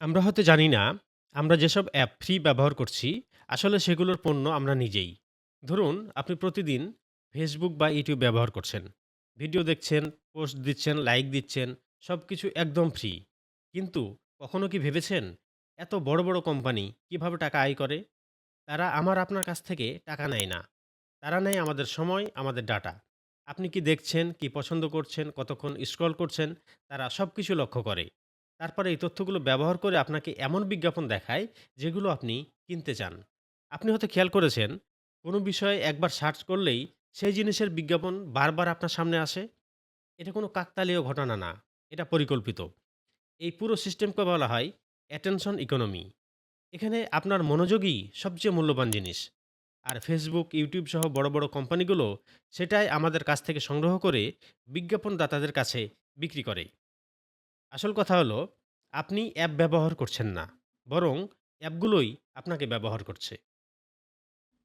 আমরা হয়তো জানি না, আমরা যেসব অ্যাপ ফ্রি ব্যবহার করছি, আসলে সেগুলোর পণ্য আমরা নিজেই। ধরুন, আপনি প্রতিদিন Facebook বা YouTube ব্যবহার করছেন। ভিডিও দেখছেন, পোস্ট দিচ্ছেন, লাইক দিচ্ছেন, সবকিছু একদম ফ্রি। কিন্তু কখনো কি ভেবেছেন, এত বড়, বড় কোম্পানি কিভাবে টাকা আয় করে? তারা আপনার কাছ থেকে টাকা নেয় না। তারা নেয় আমাদের সময়, আমাদের ডাটা। আপনি কি দেখছেন, কি পছন্দ করছেন, কতক্ষণ স্ক্রল করছেন, তারা সবকিছু লক্ষ্য করে। তারপরে এই তথ্যগুলো ব্যবহার করে আপনাকে এমন বিজ্ঞাপন দেখায়, যেগুলো আপনি কিনতে চান। আপনি হয়তো খেয়াল করেছেন, কোনো বিষয়ে একবার সার্চ করলেই সেই জিনিসের বিজ্ঞাপন বারবার আপনার সামনে আসে। এটা কোনো কাকতালীয় ঘটনা না, এটা পরিকল্পিত। এই পুরো সিস্টেমকে বলা হয় অ্যাটেনশন ইকোনমি। এখানে আপনার মনোযোগই সবচেয়ে মূল্যবান জিনিস। আর Facebook, YouTube সহ বড়, বড় কোম্পানিগুলো সেটাই আমাদের কাছ থেকে সংগ্রহ করে বিজ্ঞাপনদাতাদের কাছে বিক্রি করে। আসল কথা হলো, আপনি অ্যাপ ব্যবহার করছেন না, বরং অ্যাপগুলোই আপনাকে ব্যবহার করছে।